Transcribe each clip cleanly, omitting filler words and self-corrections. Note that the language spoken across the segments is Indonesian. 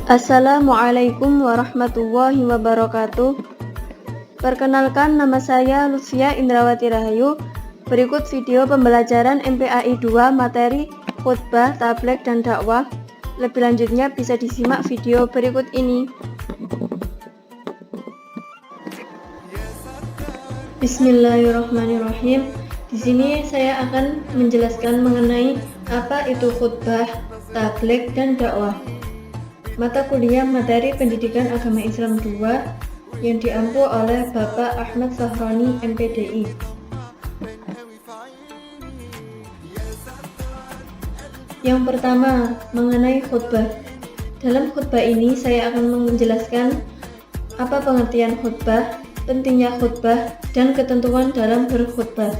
Assalamualaikum warahmatullahi wabarakatuh. Perkenalkan, nama saya Lucia Indrawati Rahayu. Berikut video pembelajaran MPAI 2 materi khutbah, tabligh, dan dakwah. Lebih lanjutnya bisa disimak video berikut ini. Bismillahirrahmanirrahim. Di sini saya akan menjelaskan mengenai apa itu khutbah, tabligh, dan dakwah. Mata kuliah materi pendidikan agama Islam 2 yang diampu oleh Bapak Ahmad Sahroni MPDI. Yang pertama, mengenai khutbah. Dalam khutbah ini saya akan menjelaskan apa pengertian khutbah, pentingnya khutbah, dan ketentuan dalam berkhutbah.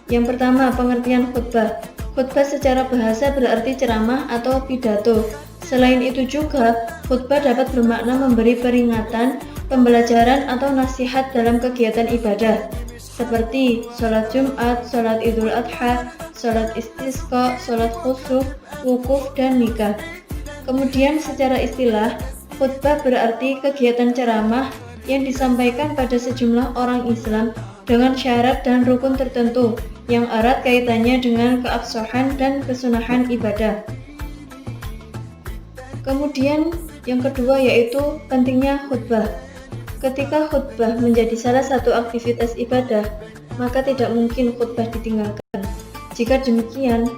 Yang pertama, pengertian khutbah. Khutbah secara bahasa berarti ceramah atau pidato. Selain itu juga, khutbah dapat bermakna memberi peringatan, pembelajaran, atau nasihat dalam kegiatan ibadah, seperti sholat Jumat, sholat Idul Adha, sholat istisqa, sholat khusuf, wukuf, dan nikah. Kemudian secara istilah, khutbah berarti kegiatan ceramah yang disampaikan pada sejumlah orang Islam dengan syarat dan rukun tertentu yang erat kaitannya dengan keabsahan dan kesunahan ibadah. Kemudian yang kedua yaitu pentingnya khutbah. Ketika khutbah menjadi salah satu aktivitas ibadah, maka tidak mungkin khutbah ditinggalkan. Jika demikian,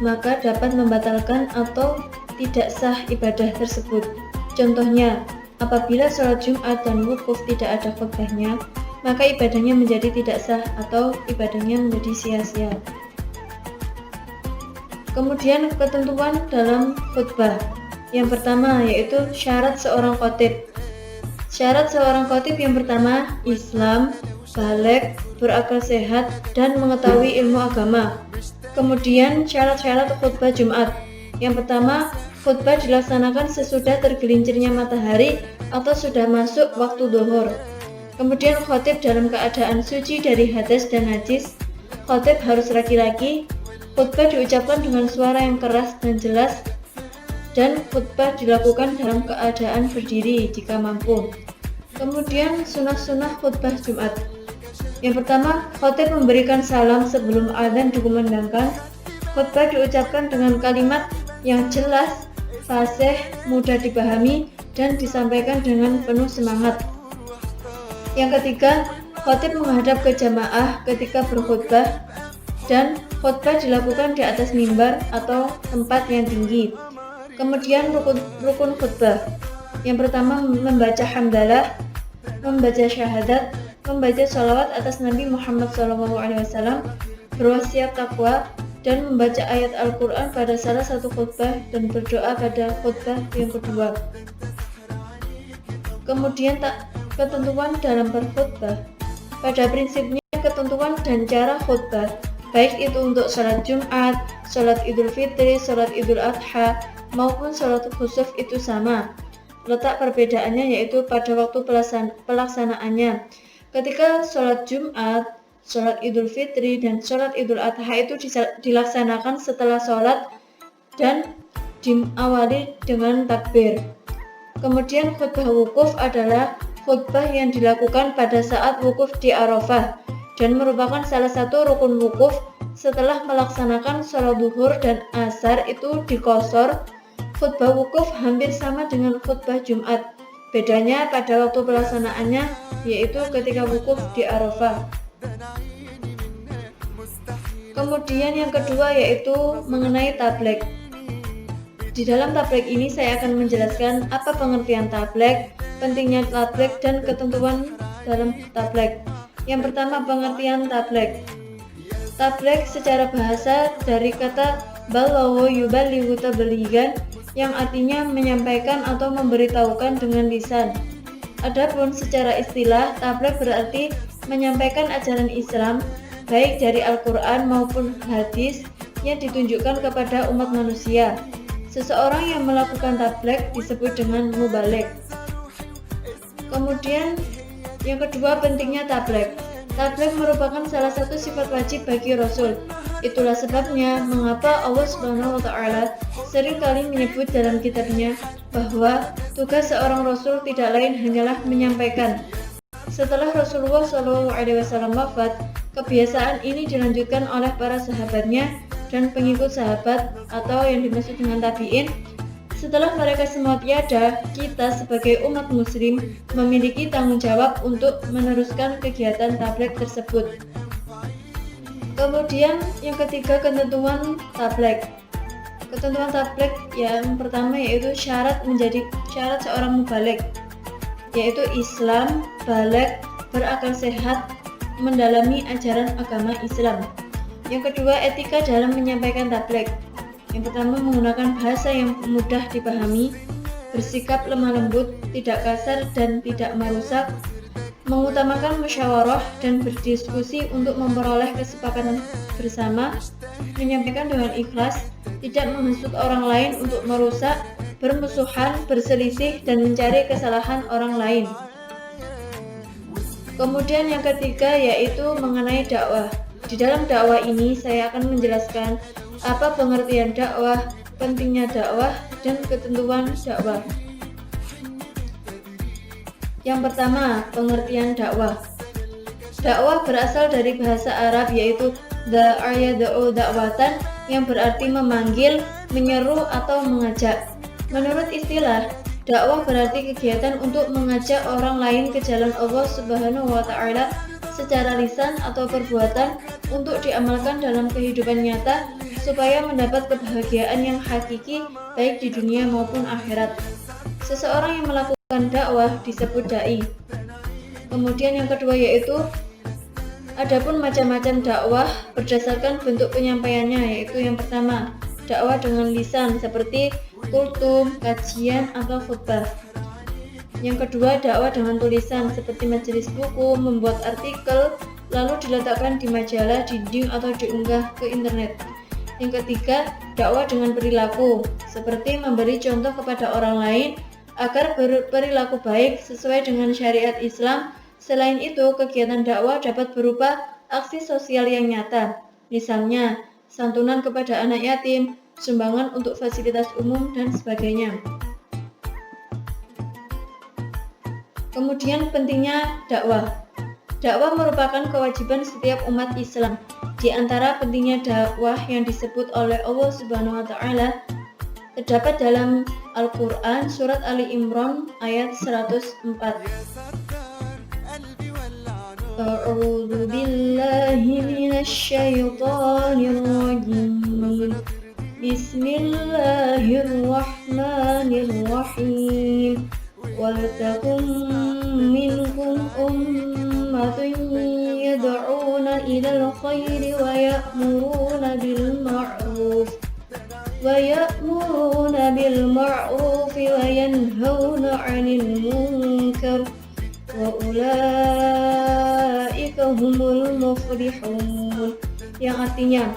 maka dapat membatalkan atau tidak sah ibadah tersebut. Contohnya, apabila sholat Jumat dan wukuf tidak ada khutbahnya, maka ibadahnya menjadi tidak sah atau ibadahnya menjadi sia-sia. Kemudian ketentuan dalam khutbah. Yang pertama yaitu syarat seorang khatib. Syarat seorang khatib yang pertama, Islam, baligh, berakal sehat, dan mengetahui ilmu agama. Kemudian syarat-syarat khutbah Jumat. Yang pertama, khutbah dilaksanakan sesudah tergelincirnya matahari atau sudah masuk waktu zuhur. Kemudian khatib dalam keadaan suci dari hadas dan najis. Khatib harus laki-laki. Khutbah diucapkan dengan suara yang keras dan jelas, dan khutbah dilakukan dalam keadaan berdiri jika mampu. Kemudian sunnah-sunnah khutbah Jumat. Yang pertama, khatib memberikan salam sebelum adzan dikumandangkan. Khutbah diucapkan dengan kalimat yang jelas, fasih, mudah dipahami, dan disampaikan dengan penuh semangat. Yang ketiga, khatib menghadap ke jamaah ketika berkhutbah, dan khutbah dilakukan di atas mimbar atau tempat yang tinggi. Kemudian rukun khutbah. Yang pertama, membaca hamdalah, membaca syahadat, membaca sholawat atas Nabi Muhammad SAW, berwasiat takwa, dan membaca ayat Al-Quran pada salah satu khutbah dan berdoa pada khutbah yang kedua. Kemudian ketentuan dalam berkhutbah. Pada prinsipnya ketentuan dan cara khutbah, baik itu untuk sholat Jumat, sholat Idul Fitri, sholat Idul Adha, maupun sholat khusuf itu sama. Letak perbedaannya yaitu pada waktu pelaksanaannya. Ketika sholat Jumat, sholat Idul Fitri, dan sholat Idul Adha itu dilaksanakan setelah sholat dan diawali dengan takbir. Kemudian khutbah wukuf adalah khutbah yang dilakukan pada saat wukuf di Arafah dan merupakan salah satu rukun wukuf. Setelah melaksanakan sholat zuhur dan asar itu dikosor. Khutbah wukuf hampir sama dengan khutbah Jumat. Bedanya pada waktu pelaksanaannya yaitu ketika wukuf di Arafah. Kemudian yang kedua yaitu mengenai tabligh. Di dalam tabligh ini saya akan menjelaskan apa pengertian tabligh, pentingnya tabligh, dan ketentuan dalam tabligh. Yang pertama, pengertian tabligh. Tabligh secara bahasa dari kata balagha yuballighu tablighan yang artinya menyampaikan atau memberitahukan dengan lisan. Adapun secara istilah, tabligh berarti menyampaikan ajaran Islam baik dari Al-Quran maupun hadis yang ditunjukkan kepada umat manusia. Seseorang yang melakukan tabligh disebut dengan mubaligh. Kemudian yang kedua, pentingnya tabligh. Tabligh merupakan salah satu sifat wajib bagi Rasul Itulah sebabnya mengapa Allah Subhanahu wa taala seringkali menyebut dalam kitabnya bahwa tugas seorang rasul tidak lain hanyalah menyampaikan. Setelah Rasulullah SAW wafat, kebiasaan ini dilanjutkan oleh para sahabatnya dan pengikut sahabat atau yang dimaksud dengan tabi'in. Setelah mereka semua tiada, kita sebagai umat muslim memiliki tanggung jawab untuk meneruskan kegiatan tabligh tersebut. Kemudian yang ketiga, ketentuan tabligh. Ketentuan tabligh yang pertama yaitu syarat seorang mubaligh, yaitu Islam, baligh, berakal sehat, mendalami ajaran agama Islam. Yang kedua, etika dalam menyampaikan tabligh. Yang pertama, menggunakan bahasa yang mudah dipahami, bersikap lemah lembut, tidak kasar dan tidak merusak, mengutamakan musyawarah dan berdiskusi untuk memperoleh kesepakatan bersama, menyampaikan dengan ikhlas, tidak menghasut orang lain untuk merusak, bermusuhan, berselisih, dan mencari kesalahan orang lain. Kemudian yang ketiga yaitu mengenai dakwah. Di dalam dakwah ini saya akan menjelaskan apa pengertian dakwah, pentingnya dakwah, dan ketentuan dakwah. Yang pertama, pengertian dakwah. Dakwah berasal dari bahasa Arab yaitu da'a yad'u da'watan, yang berarti memanggil, menyeru, atau mengajak. Menurut istilah, dakwah berarti kegiatan untuk mengajak orang lain ke jalan Allah Subhanahu wa taala secara lisan atau perbuatan untuk diamalkan dalam kehidupan nyata supaya mendapat kebahagiaan yang hakiki baik di dunia maupun akhirat. Seseorang yang melakukan dakwah disebut dai. Kemudian yang kedua yaitu adapun macam-macam dakwah berdasarkan bentuk penyampaiannya, yaitu yang pertama, dakwah dengan lisan seperti kultum, kajian, atau khutbah. Yang kedua, dakwah dengan tulisan seperti majelis buku, membuat artikel, lalu diletakkan di majalah, dinding, atau diunggah ke internet. Yang ketiga, dakwah dengan perilaku seperti memberi contoh kepada orang lain agar berperilaku baik sesuai dengan syariat Islam. Selain itu, kegiatan dakwah dapat berupa aksi sosial yang nyata, misalnya santunan kepada anak yatim, sumbangan untuk fasilitas umum, dan sebagainya. Kemudian pentingnya dakwah. Dakwah merupakan kewajiban setiap umat Islam. Di antara pentingnya dakwah yang disebut oleh Allah Subhanahu wa taala terdapat dalam Al-Qur'an surat Ali Imran ayat 104. A'udzu billahi minasy syaithanir rajim. Bismillahirrahmanirrahim. Waltakum minkum ummatun yad'una ilal khairi wa ya'muruna bil ma'ruf wa yanhauna 'anil munkar wa ulaika humul muflihun, yang artinya,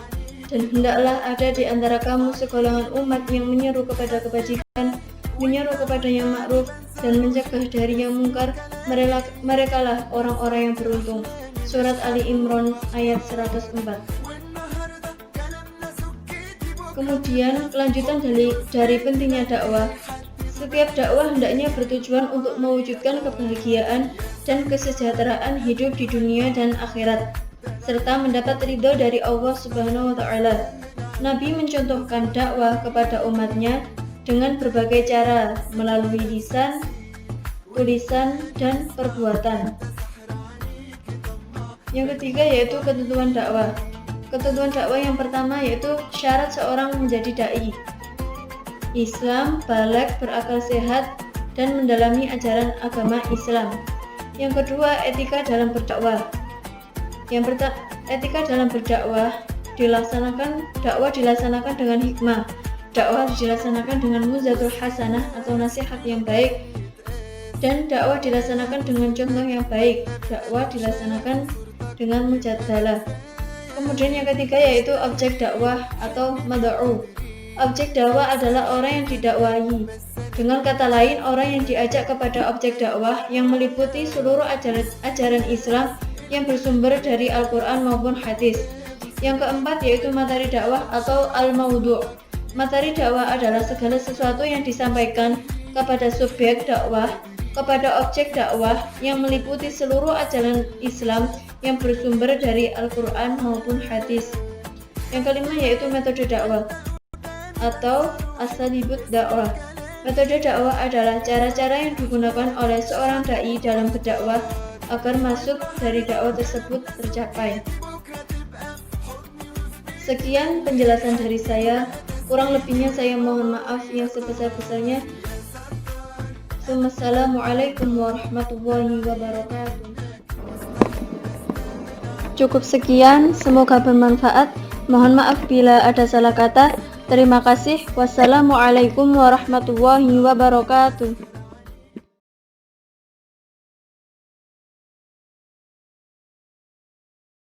dan hendaklah ada di antara kamu segolongan umat yang menyeru kepada kebajikan, menyeru kepada yang ma'ruf, dan mencegah dari yang mungkar. Merekalah orang-orang yang beruntung. Surat Ali Imran ayat 104. Kemudian kelanjutan dari pentingnya dakwah. Setiap dakwah hendaknya bertujuan untuk mewujudkan kebahagiaan dan kesejahteraan hidup di dunia dan akhirat, serta mendapat ridho dari Allah Subhanahu wa taala. Nabi mencontohkan dakwah kepada umatnya dengan berbagai cara melalui lisan, tulisan, dan perbuatan. Yang ketiga yaitu ketentuan dakwah. Ketentuan dakwah yang pertama yaitu syarat seorang menjadi dai. Islam, baligh, berakal sehat, dan mendalami ajaran agama Islam. Yang kedua, etika dalam berdakwah. Etika dalam berdakwah dakwah dilaksanakan dengan hikmah. Dakwah dilaksanakan dengan muzatul hasanah atau nasihat yang baik, dan dakwah dilaksanakan dengan contoh yang baik. Dakwah dilaksanakan dengan mujadalah. Kemudian yang ketiga yaitu objek dakwah atau mad'u. Objek dakwah adalah orang yang didakwahi. Dengan kata lain, orang yang diajak kepada objek dakwah yang meliputi seluruh ajaran Islam yang bersumber dari Al-Quran maupun hadis. Yang keempat yaitu materi dakwah atau al-maudhu'. Materi dakwah adalah segala sesuatu yang disampaikan kepada subjek dakwah, kepada objek dakwah yang meliputi seluruh ajaran Islam yang bersumber dari Al-Quran maupun hadis. Yang kelima yaitu metode dakwah atau asalibut dakwah. Metode dakwah adalah cara-cara yang digunakan oleh seorang dai dalam berdakwah agar maksud dari dakwah tersebut tercapai. Sekian penjelasan dari saya. Kurang lebihnya saya mohon maaf yang sebesar-besarnya. Wassalamualaikum warahmatullahi wabarakatuh. Cukup sekian, semoga bermanfaat. Mohon maaf bila ada salah kata. Terima kasih. Wassalamualaikum warahmatullahi wabarakatuh.